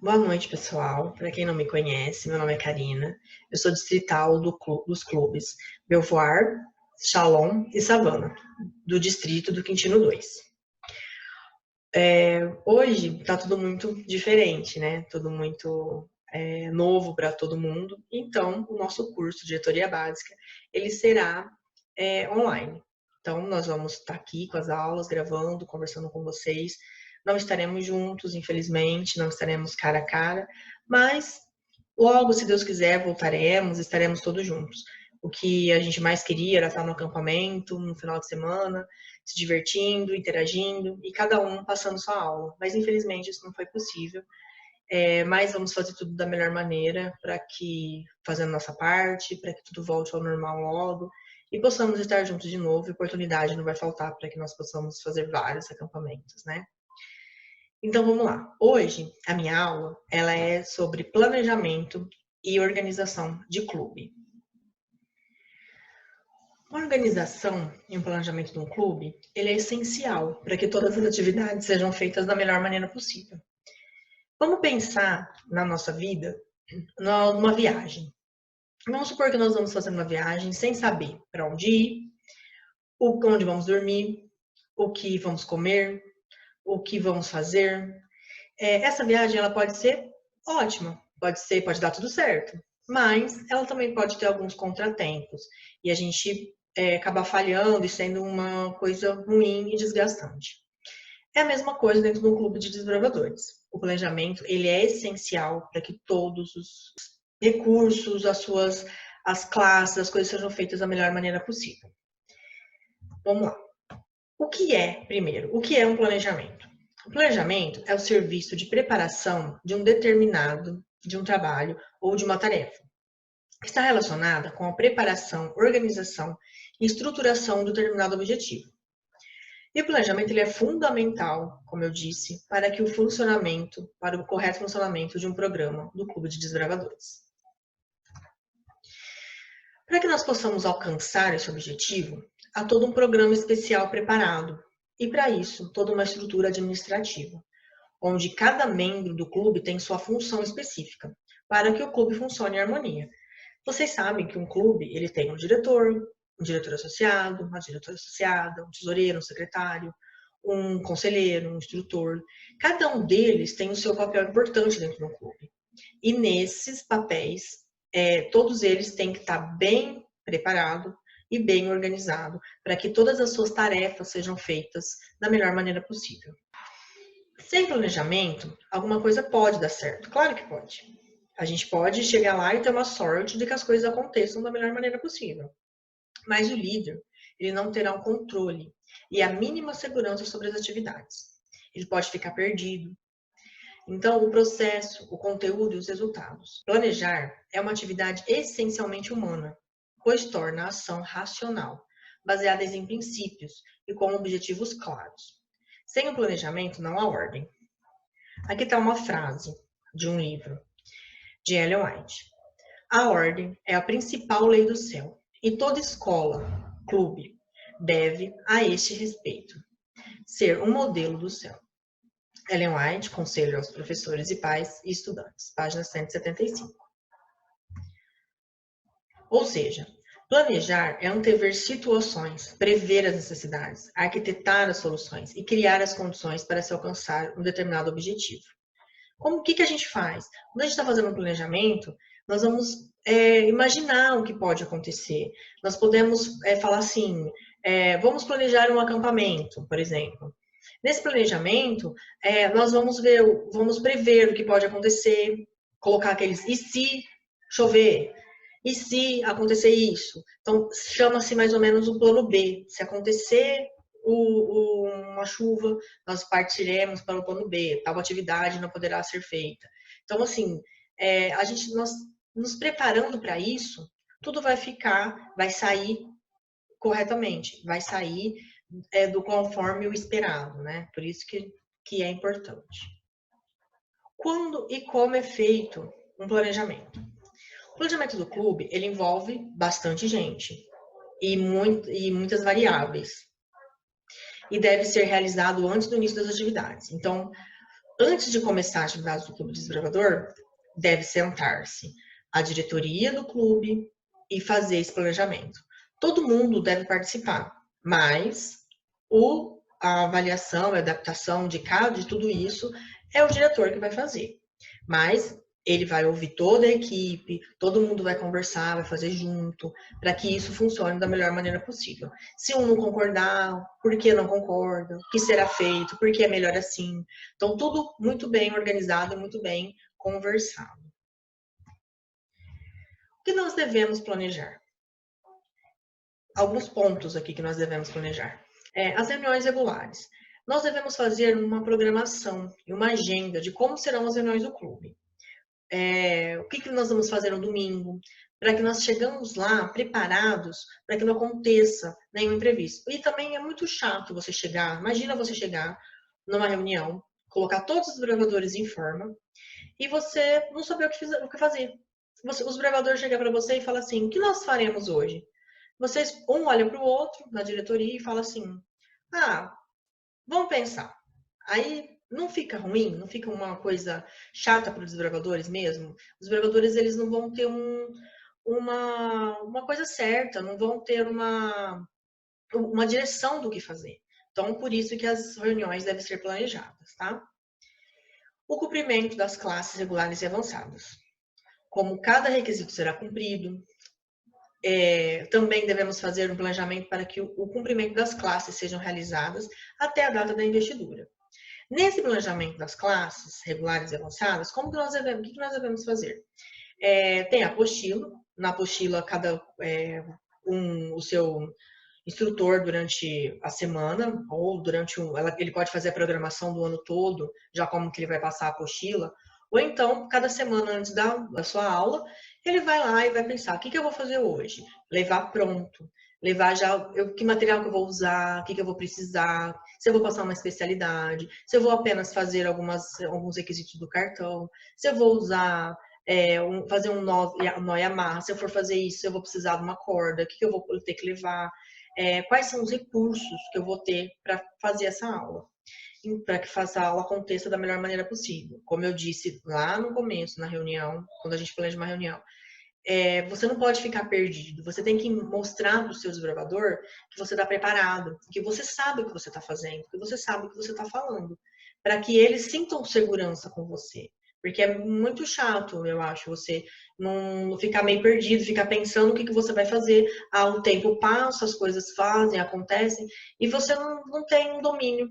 Boa noite, pessoal. Para quem não me conhece, meu nome é Karina. Eu sou distrital dos clubes Belvoir, Shalom e Savana, do distrito do Quintino 2. Hoje está tudo muito diferente, né? Tudo muito novo para todo mundo. Então, o nosso curso de diretoria básica, ele será online. Então, nós vamos estar aqui com as aulas, gravando, conversando com vocês. Não estaremos juntos, infelizmente, não estaremos cara a cara, mas logo, se Deus quiser, voltaremos, estaremos todos juntos. O que a gente mais queria era estar no acampamento, no final de semana, se divertindo, interagindo e cada um passando sua aula. Mas infelizmente isso não foi possível. Mas vamos fazer tudo da melhor maneira para que, fazendo nossa parte, para que tudo volte ao normal logo e possamos estar juntos de novo. E oportunidade não vai faltar para que nós possamos fazer vários acampamentos, né? Então vamos lá. Hoje a minha aula ela é sobre planejamento e organização de clube. A organização e o planejamento de um clube, ele é essencial para que todas as atividades sejam feitas da melhor maneira possível. Vamos pensar na nossa vida, numa viagem. Vamos supor que nós vamos fazer uma viagem sem saber para onde ir, onde vamos dormir, o que vamos comer, o que vamos fazer. Essa viagem ela pode ser ótima, pode dar tudo certo, mas ela também pode ter alguns contratempos e a gente acabar falhando e sendo uma coisa ruim e desgastante. É a mesma coisa dentro de um clube de desbravadores. O planejamento ele é essencial para que todos os recursos, as classes, as coisas sejam feitas da melhor maneira possível. Vamos lá. Primeiro, o que é um planejamento? O planejamento é o serviço de preparação de um trabalho ou de uma tarefa. Está relacionada com a preparação, organização e estruturação de um determinado objetivo. E o planejamento ele é fundamental, como eu disse, para o correto funcionamento de um programa do Clube de Desbravadores. Para que nós possamos alcançar esse objetivo, há todo um programa especial preparado, e para isso, toda uma estrutura administrativa, onde cada membro do clube tem sua função específica, para que o clube funcione em harmonia. Vocês sabem que um clube ele tem um diretor associado, uma diretora associada, um tesoureiro, um secretário, um conselheiro, um instrutor. Cada um deles tem o seu papel importante dentro do clube. E nesses papéis, todos eles têm que estar bem preparados e bem organizados para que todas as suas tarefas sejam feitas da melhor maneira possível. Sem planejamento, alguma coisa pode dar certo. Claro que pode. A gente pode chegar lá e ter uma sorte de que as coisas aconteçam da melhor maneira possível. Mas o líder, ele não terá um controle e a mínima segurança sobre as atividades. Ele pode ficar perdido. Então, o processo, o conteúdo e os resultados. Planejar é uma atividade essencialmente humana, pois torna a ação racional, baseada em princípios e com objetivos claros. Sem o planejamento, não há ordem. Aqui está uma frase de um livro, de Ellen White. A ordem é a principal lei do céu, e toda escola, clube, deve, a este respeito, ser um modelo do céu. Ellen White, Conselho aos Professores e Pais e Estudantes, página 175. Ou seja, planejar é antever situações, prever as necessidades, arquitetar as soluções e criar as condições para se alcançar um determinado objetivo. O que a gente faz? Quando a gente está fazendo um planejamento, nós vamos imaginar o que pode acontecer. Nós podemos falar assim, vamos planejar um acampamento, por exemplo. Nesse planejamento, nós vamos prever o que pode acontecer, colocar aqueles e se chover, e se acontecer isso. Então, chama-se mais ou menos o plano B. Se acontecer uma chuva, nós partiremos para o plano B, tal atividade não poderá ser feita. Então, assim, nós nos preparando para isso, tudo vai sair corretamente, vai sair do conforme o esperado, né? Por isso que é importante. Quando e como é feito um planejamento? O planejamento do clube, ele envolve bastante gente e muitas variáveis. E deve ser realizado antes do início das atividades. Então, Antes de começar a atividade do Clube Desbravador, deve sentar-se a diretoria do clube e fazer esse planejamento. Todo mundo deve participar, mas a avaliação, a adaptação de tudo isso é o diretor que vai fazer. Mas ele vai ouvir toda a equipe, todo mundo vai conversar, vai fazer junto, para que isso funcione da melhor maneira possível. Se um não concordar, por que não concorda? O que será feito? Por que é melhor assim? Então, tudo muito bem organizado, muito bem conversado. O que nós devemos planejar? Alguns pontos aqui que nós devemos planejar. As reuniões regulares. Nós devemos fazer uma programação e uma agenda de como serão as reuniões do clube. O que nós vamos fazer no domingo, para que nós chegamos lá preparados para que não aconteça nenhum imprevisto. E também é muito chato você chegar, imagina você chegar numa reunião, colocar todos os bravadores em forma e você não saber o que fazer. Os bravadores chegam para você e falam assim, o que nós faremos hoje? Vocês, um olha para o outro na diretoria e fala assim, vamos pensar. Aí não fica ruim, não fica uma coisa chata para os desbravadores mesmo. Os desbravadores, eles não vão ter uma coisa certa, não vão ter uma direção do que fazer. Então, por isso que as reuniões devem ser planejadas, tá? O cumprimento das classes regulares e avançadas. Como cada requisito será cumprido, também devemos fazer um planejamento para que o cumprimento das classes sejam realizadas até a data da investidura. Nesse planejamento das classes regulares e avançadas, o que nós devemos fazer? Tem a apostila, na apostila o seu instrutor durante a semana, ou ele pode fazer a programação do ano todo, já como que ele vai passar a apostila, ou então, cada semana antes da sua aula, ele vai lá e vai pensar, o que eu vou fazer hoje? Levar pronto, levar já que material que eu vou usar, o que eu vou precisar, se eu vou passar uma especialidade, se eu vou apenas fazer alguns requisitos do cartão, se eu vou usar, fazer um nó e amarra, se eu for fazer isso, eu vou precisar de uma corda, o que eu vou ter que levar, quais são os recursos que eu vou ter para fazer essa aula, para que a aula aconteça da melhor maneira possível. Como eu disse lá no começo, na reunião, quando a gente planeja uma reunião, você não pode ficar perdido, você tem que mostrar para o seu desbravador que você está preparado, que você sabe o que você está fazendo, que você sabe o que você está falando, para que eles sintam segurança com você. Porque é muito chato, eu acho, você não ficar meio perdido, ficar pensando o que você vai fazer. O tempo passa, as coisas fazem, acontecem, e você não tem um domínio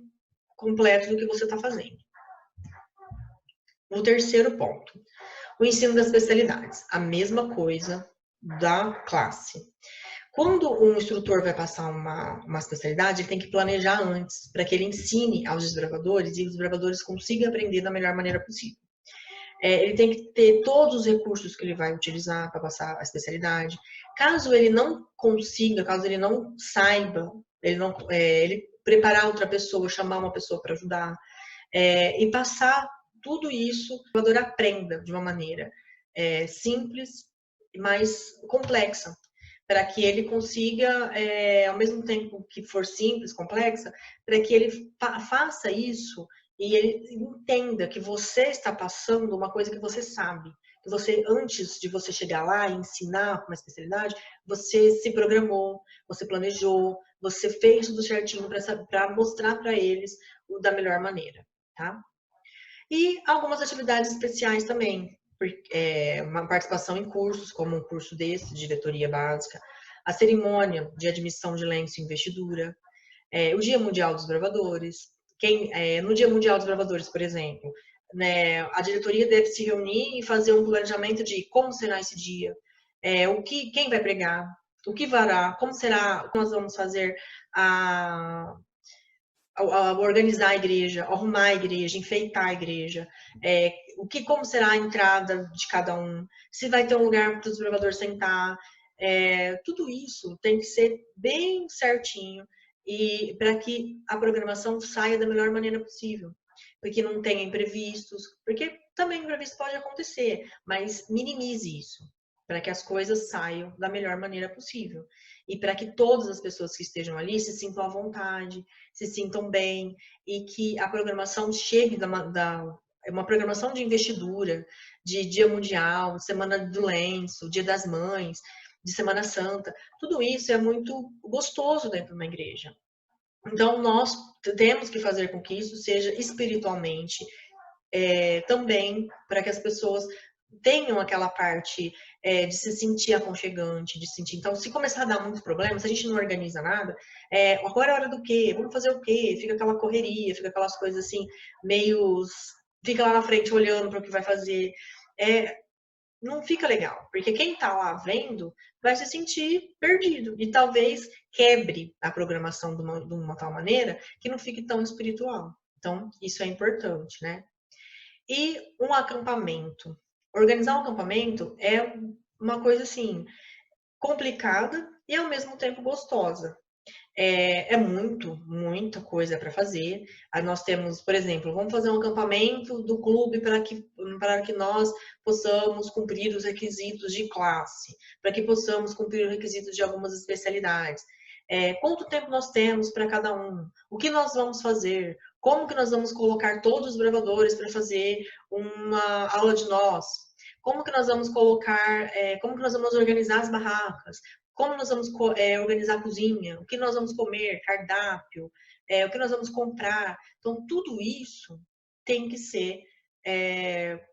completo do que você está fazendo. O terceiro ponto, o ensino das especialidades. A mesma coisa da classe. Quando um instrutor vai passar uma especialidade, ele tem que planejar antes, para que ele ensine aos desbravadores e os desbravadores consigam aprender da melhor maneira possível. Ele tem que ter todos os recursos que ele vai utilizar para passar a especialidade. Caso ele não consiga, caso ele não saiba, ele preparar outra pessoa, chamar uma pessoa para ajudar, e passar tudo isso, o desbravador aprenda de uma maneira simples, mas complexa, para que ele consiga, ao mesmo tempo que for simples, complexa, para que ele faça isso e ele entenda que você está passando uma coisa que você sabe. Que você, antes de você chegar lá e ensinar uma especialidade, você se programou, você planejou, você fez tudo certinho para mostrar para eles da melhor maneira, tá? E algumas atividades especiais também, uma participação em cursos, como um curso desse, de diretoria básica, a cerimônia de admissão de lenço e investidura, o Dia Mundial dos Bravadores. No Dia Mundial dos Bravadores, por exemplo, né, a diretoria deve se reunir e fazer um planejamento de como será esse dia, quem vai pregar, o que vará, como nós vamos fazer organizar a igreja, arrumar a igreja, enfeitar a igreja, como será a entrada de cada um, se vai ter um lugar para o desbravador sentar, tudo isso tem que ser bem certinho e para que a programação saia da melhor maneira possível, porque não tenha imprevistos, porque também imprevisto pode acontecer, mas minimize isso, para que as coisas saiam da melhor maneira possível. e para que todas as pessoas que estejam ali se sintam à vontade, se sintam bem e que a programação chegue uma programação de investidura, de Dia Mundial, Semana do Lenço, Dia das Mães, de Semana Santa. Tudo isso é muito gostoso dentro de uma igreja. Então, nós temos que fazer com que isso seja espiritualmente também, para que as pessoas tenham aquela parte de se sentir aconchegante, de sentir. Então, se começar a dar muitos problemas, se a gente não organiza nada, agora é hora do quê? Vamos fazer o quê? Fica aquela correria, fica aquelas coisas assim, meio. Fica lá na frente olhando para o que vai fazer. Não fica legal, porque quem está lá vendo vai se sentir perdido e talvez quebre a programação de uma tal maneira que não fique tão espiritual. Então, isso é importante, né? E um acampamento. Organizar um acampamento é uma coisa assim complicada e ao mesmo tempo gostosa. Muita coisa para fazer. Aí nós temos, por exemplo, vamos fazer um acampamento do clube para que nós possamos cumprir os requisitos de classe, para que possamos cumprir os requisitos de algumas especialidades. Quanto tempo nós temos para cada um? O que nós vamos fazer? Como que nós vamos colocar todos os bravadores para fazer uma aula de nós? Como que nós vamos colocar, como que nós vamos organizar as barracas? Como nós vamos organizar a cozinha? O que nós vamos comer? Cardápio? O que nós vamos comprar? Então, tudo isso tem que ser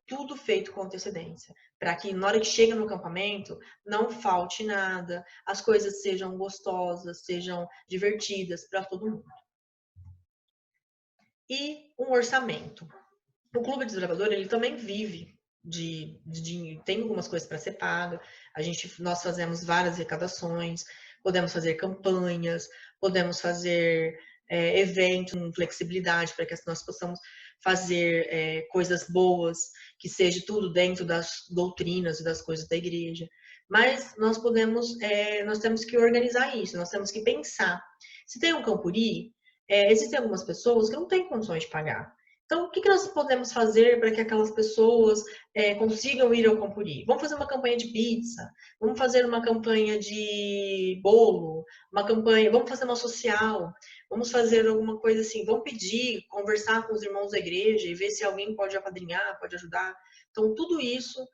tudo feito com antecedência, para que na hora que chega no acampamento não falte nada, as coisas sejam gostosas, sejam divertidas para todo mundo. E um orçamento. O Clube Desbravador, ele também vive tem algumas coisas para ser paga. Nós fazemos várias arrecadações, podemos fazer campanhas, podemos fazer eventos com flexibilidade para que nós possamos fazer coisas boas, que seja tudo dentro das doutrinas e das coisas da igreja. Mas nós temos que organizar isso, nós temos que pensar. Se tem um campuri, existem algumas pessoas que não têm condições de pagar. Então, o que nós podemos fazer para que aquelas pessoas consigam ir ao Campuri? Vamos fazer uma campanha de pizza, vamos fazer uma campanha de bolo, vamos fazer uma social, vamos fazer alguma coisa assim, vamos pedir, conversar com os irmãos da igreja e ver se alguém pode apadrinhar, pode ajudar. Então, tudo isso,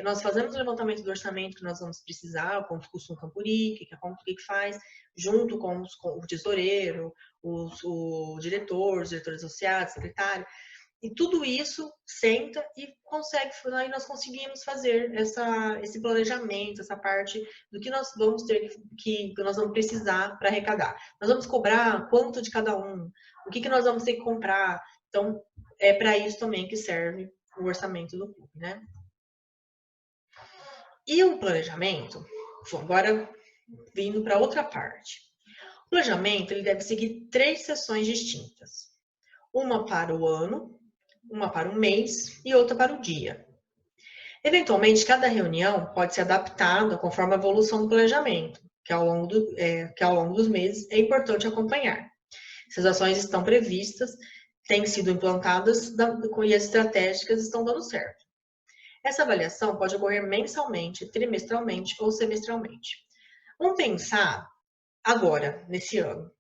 nós fazemos o levantamento do orçamento que nós vamos precisar, quanto custa um Campuri, o que faz, junto com o tesoureiro, os diretores associados, secretário, e tudo isso senta e aí nós conseguimos fazer esse planejamento, essa parte do que nós vamos ter que nós vamos precisar para arrecadar. Nós vamos cobrar quanto de cada um, o que nós vamos ter que comprar. Então, é para isso também que serve o orçamento do clube, né? E o planejamento, agora vindo para outra parte. O planejamento ele deve seguir 3 sessões distintas. Uma para o ano, uma para o mês e outra para o dia. Eventualmente, cada reunião pode ser adaptada conforme a evolução do planejamento, que ao longo dos meses é importante acompanhar. Essas ações estão previstas, têm sido implantadas e as estratégicas estão dando certo. Essa avaliação pode ocorrer mensalmente, trimestralmente ou semestralmente. Vamos pensar agora, nesse ano.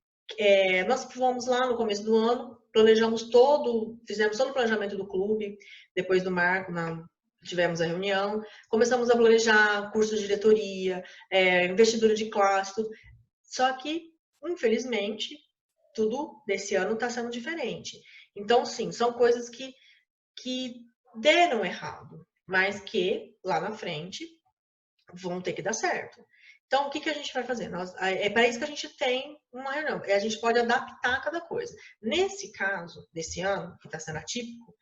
Nós fomos lá no começo do ano, fizemos todo o planejamento do clube, depois do marco, tivemos a reunião, começamos a planejar curso de diretoria, investidura de classe, tudo. Só que, infelizmente, tudo desse ano está sendo diferente. Então, sim, são coisas que deram errado, mas que lá na frente vão ter que dar certo. Então, o que a gente vai fazer? É para isso que a gente tem uma reunião. A gente pode adaptar cada coisa. Nesse caso, desse ano, que está sendo atípico,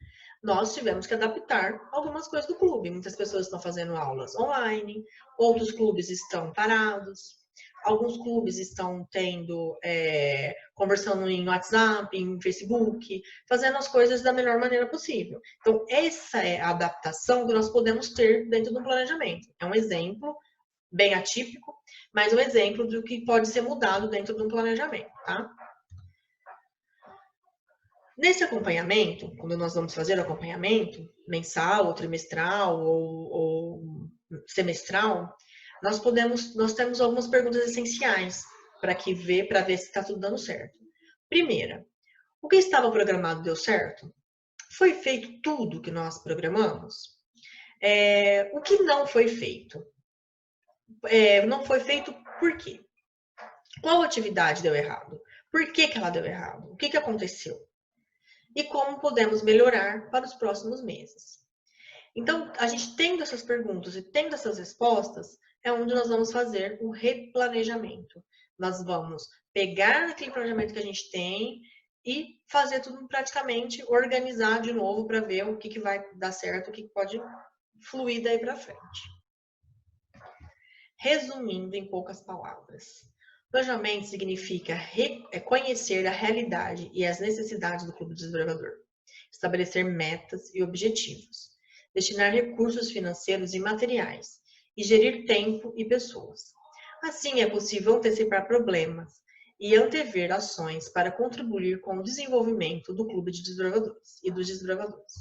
nós tivemos que adaptar algumas coisas do clube. Muitas pessoas estão fazendo aulas online, outros clubes estão parados, alguns clubes estão conversando em WhatsApp, em Facebook, fazendo as coisas da melhor maneira possível. Então, essa é a adaptação que nós podemos ter dentro do planejamento. É um exemplo bem atípico, mas um exemplo do que pode ser mudado dentro de um planejamento, tá? Nesse acompanhamento, quando nós vamos fazer o acompanhamento mensal, ou trimestral, ou semestral, nós temos algumas perguntas essenciais para ver se está tudo dando certo. Primeira, o que estava programado deu certo? Foi feito tudo que nós programamos? O que não foi feito? Não foi feito por quê? Qual atividade deu errado? Por que ela deu errado? O que aconteceu? E como podemos melhorar para os próximos meses? Então, a gente tendo essas perguntas e tendo essas respostas, é onde nós vamos fazer o replanejamento. Nós vamos pegar aquele planejamento que a gente tem e fazer tudo praticamente, organizar de novo para ver o que vai dar certo, o que pode fluir daí para frente. Resumindo em poucas palavras, planejamento significa conhecer a realidade e as necessidades do clube desbravador, estabelecer metas e objetivos, destinar recursos financeiros e materiais e gerir tempo e pessoas. Assim, é possível antecipar problemas e antever ações para contribuir com o desenvolvimento do clube de desbravadores e dos desbravadores.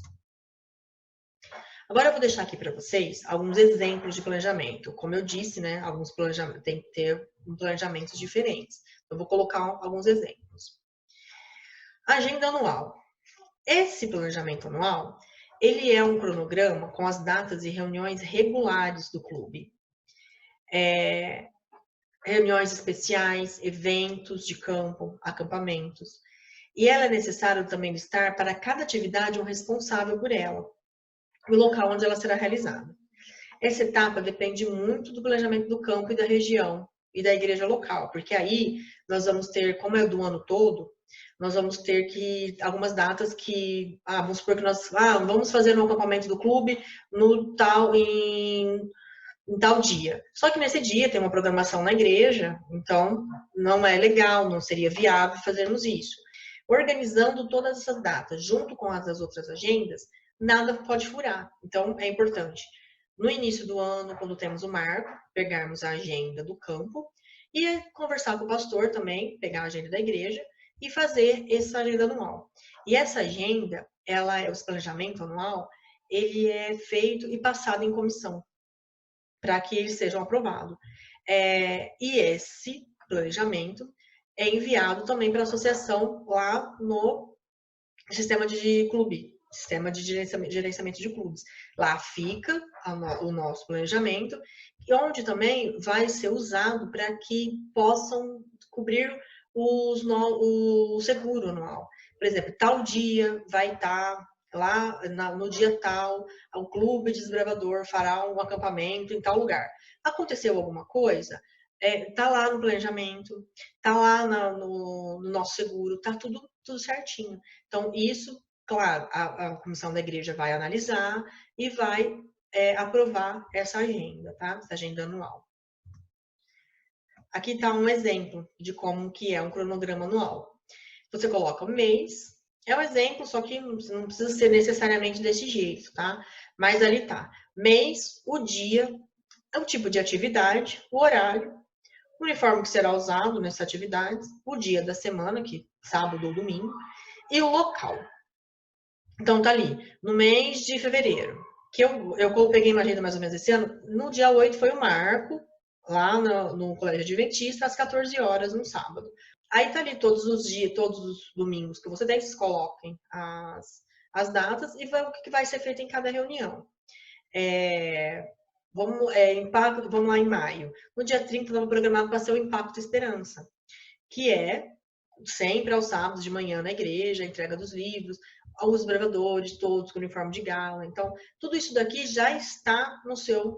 Agora eu vou deixar aqui para vocês alguns exemplos de planejamento. Como eu disse, né, alguns planejamentos tem que ter planejamentos diferentes. Eu vou colocar alguns exemplos. Agenda anual. Esse planejamento anual, ele é um cronograma com as datas e reuniões regulares do clube. Reuniões especiais, eventos de campo, acampamentos. E ela é necessário também estar para cada atividade um responsável por ela, o local onde ela será realizada. Essa etapa depende muito do planejamento do campo e da região e da igreja local, porque aí nós vamos ter, como é do ano todo, nós vamos ter que algumas datas que, vamos supor que nós vamos fazer um acampamento do clube em tal dia. Só que nesse dia tem uma programação na igreja, então não é legal, não seria viável fazermos isso. Organizando todas essas datas junto com as outras agendas, nada pode furar. Então é importante, no início do ano, quando temos o marco, pegarmos a agenda do campo e conversar com o pastor também, pegar a agenda da igreja e fazer essa agenda anual. E essa agenda, esse planejamento anual, ele é feito e passado em comissão para que eles sejam aprovados. E esse planejamento é enviado também para a associação lá no sistema de clube, sistema de gerenciamento de clubes. Lá fica o nosso planejamento, onde também vai ser usado para que possam cobrir o seguro anual. Por exemplo, tal dia vai estar lá no dia tal, o clube desbravador fará um acampamento em tal lugar. Aconteceu alguma coisa? Tá lá no planejamento, tá lá no nosso seguro, tá tudo certinho. Então, isso, claro, a comissão da igreja vai analisar e vai aprovar essa agenda, tá? Essa agenda anual. Aqui está um exemplo de como que é um cronograma anual. Você coloca o mês, é um exemplo, só que não precisa ser necessariamente desse jeito, tá? Mas ali tá. Mês, o dia, o tipo de atividade, o horário, o uniforme que será usado nessa atividade, o dia da semana, que sábado ou domingo, e o local. Então tá ali, no mês de fevereiro, que eu peguei uma agenda mais ou menos esse ano, no dia 8 foi o marco, lá no Colégio Adventista, às 14 horas, no sábado. Aí tá ali todos os dias, todos os domingos que você tem, vocês coloquem as datas e o que vai ser feito em cada reunião. Vamos lá em maio. No dia 30 estava programado para ser o Impacto Esperança, que é sempre aos sábados de manhã na igreja, a entrega dos livros, os bravadores, todos com uniforme de gala. Então, tudo isso daqui já está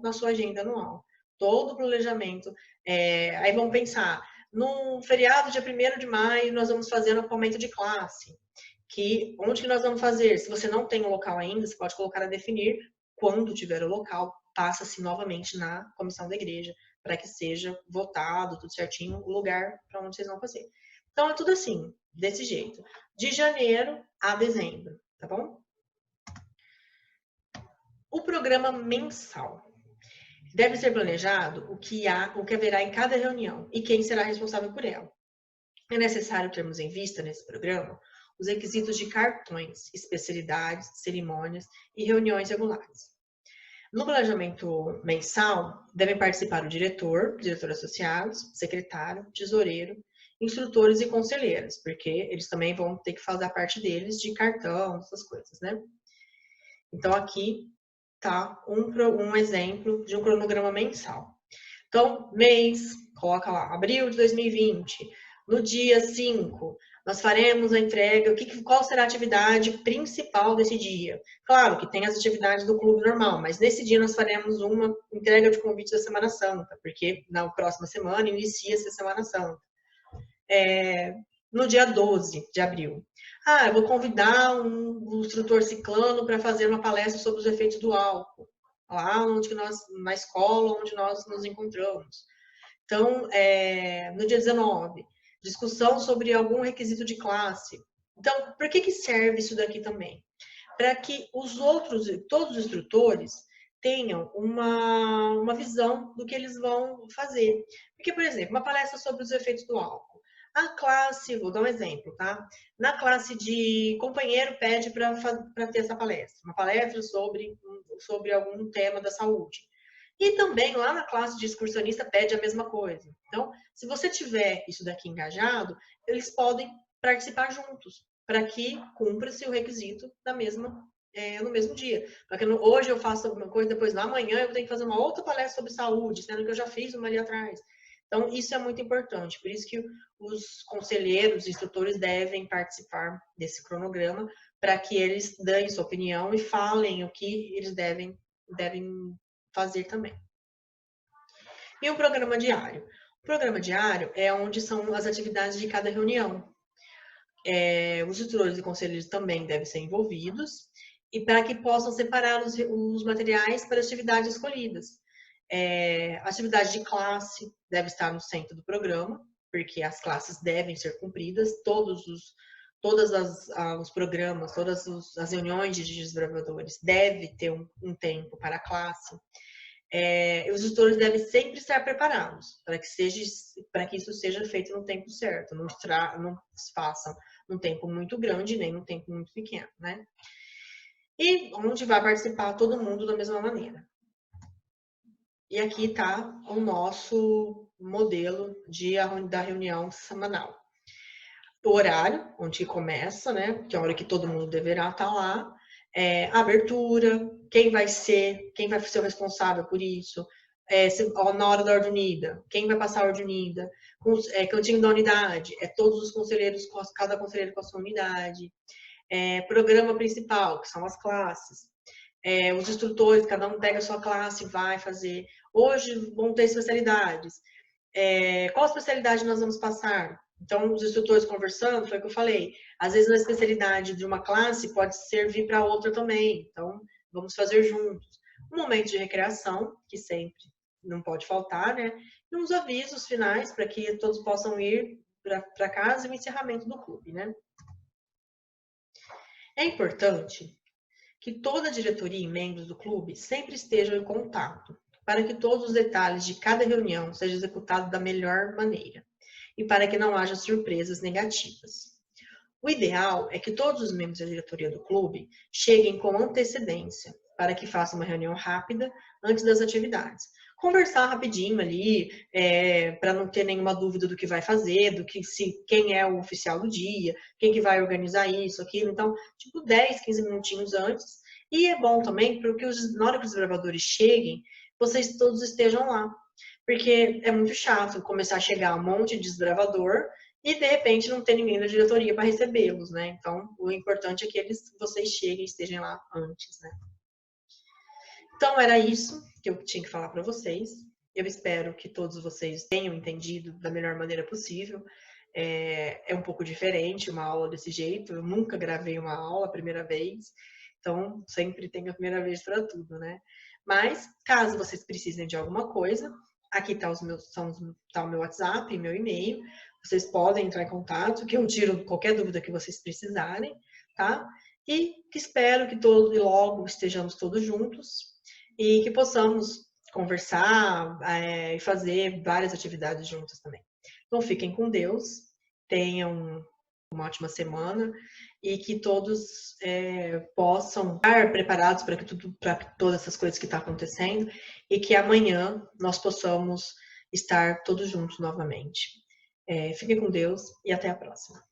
na sua agenda anual. Todo o planejamento. Aí vamos pensar, no feriado dia 1º de maio, nós vamos fazer um acampamento de classe. Onde que nós vamos fazer? Se você não tem o local ainda, você pode colocar a definir. Quando tiver o local, passa-se novamente na comissão da igreja, para que seja votado, tudo certinho, o lugar para onde vocês vão fazer. Então, é tudo assim, desse jeito. De janeiro a dezembro, tá bom? O programa mensal. Deve ser planejado o que haverá em cada reunião e quem será responsável por ela. É necessário termos em vista, nesse programa, os requisitos de cartões, especialidades, cerimônias e reuniões regulares. No planejamento mensal, devem participar o diretor associados, secretário, tesoureiro, instrutores e conselheiras, porque eles também vão ter que fazer a parte deles de cartão, essas coisas, né? Então, aqui tá um exemplo de um cronograma mensal. Então, mês, coloca lá, abril de 2020, no dia 5, nós faremos a entrega, qual será a atividade principal desse dia? Claro que tem as atividades do clube normal, mas nesse dia nós faremos uma entrega de convite da Semana Santa, porque na próxima semana inicia-se a Semana Santa. No dia 12 de abril. Eu vou convidar um instrutor ciclano para fazer uma palestra sobre os efeitos do álcool, lá na escola onde nós nos encontramos. Então, no dia 19, discussão sobre algum requisito de classe. Então, por que serve isso daqui também? Para que todos os instrutores tenham uma visão do que eles vão fazer. Porque, por exemplo, uma palestra sobre os efeitos do álcool. A classe, vou dar um exemplo, tá? Na classe de companheiro pede para ter essa palestra, uma palestra sobre algum tema da saúde. E também lá na classe de excursionista pede a mesma coisa. Então, se você tiver isso daqui engajado, eles podem participar juntos, para que cumpra-se o requisito no mesmo dia. Porque hoje eu faço uma coisa, depois na manhã eu tenho que fazer uma outra palestra sobre saúde, sendo que eu já fiz uma ali atrás. Então, isso é muito importante. Por isso que os conselheiros, os instrutores devem participar desse cronograma, para que eles deem sua opinião e falem o que eles devem fazer também. E o programa diário? O programa diário é onde são as atividades de cada reunião. Os instrutores e conselheiros também devem ser envolvidos, e para que possam separar os materiais para as atividades escolhidas. A atividade de classe deve estar no centro do programa, porque as classes devem ser cumpridas, todos os programas, todas as reuniões de desbravadores devem ter um tempo para a classe. Os instrutores devem sempre estar preparados para que isso seja feito no tempo certo, não façam num tempo muito grande nem num tempo muito pequeno, né? E onde vai participar todo mundo da mesma maneira. E aqui está o nosso modelo da reunião semanal. O horário, onde começa, né? Que é a hora que todo mundo deverá estar lá. Abertura, quem vai ser o responsável por isso, na hora da ordem unida, quem vai passar a ordem unida, cantinho da unidade, todos os conselheiros, cada conselheiro com a sua unidade, programa principal, que são as classes, os instrutores, cada um pega a sua classe e vai fazer. Hoje vão ter especialidades. Qual especialidade nós vamos passar? Então, os instrutores conversando, foi o que eu falei. Às vezes, a especialidade de uma classe pode servir para outra também. Então, vamos fazer juntos. Um momento de recreação, que sempre não pode faltar, né? E uns avisos finais para que todos possam ir para casa e o encerramento do clube, né? É importante que toda a diretoria e membros do clube sempre estejam em contato, para que todos os detalhes de cada reunião sejam executados da melhor maneira e para que não haja surpresas negativas. O ideal é que todos os membros da diretoria do clube cheguem com antecedência, para que façam uma reunião rápida antes das atividades. Conversar rapidinho ali, para não ter nenhuma dúvida do que vai fazer, quem é o oficial do dia, quem que vai organizar isso, aquilo. Então, tipo 10, 15 minutinhos antes. E é bom também, porque na hora que os gravadores cheguem, vocês todos estejam lá. Porque é muito chato começar a chegar um monte de desbravador e, de repente, não ter ninguém da diretoria para recebê-los, né? Então, o importante é que vocês cheguem e estejam lá antes, né? Então, era isso que eu tinha que falar para vocês. Eu espero que todos vocês tenham entendido da melhor maneira possível. É um pouco diferente uma aula desse jeito. Eu nunca gravei uma aula a primeira vez. Então, sempre tem a primeira vez para tudo, né? Mas, caso vocês precisem de alguma coisa, aqui tá o meu WhatsApp e meu e-mail. Vocês podem entrar em contato, que eu tiro qualquer dúvida que vocês precisarem, tá? E espero que logo estejamos todos juntos e que possamos conversar e fazer várias atividades juntas também. Então, fiquem com Deus, tenham uma ótima semana e que todos possam estar preparados para todas essas coisas que estão acontecendo e que amanhã nós possamos estar todos juntos novamente. Fiquem com Deus e até a próxima.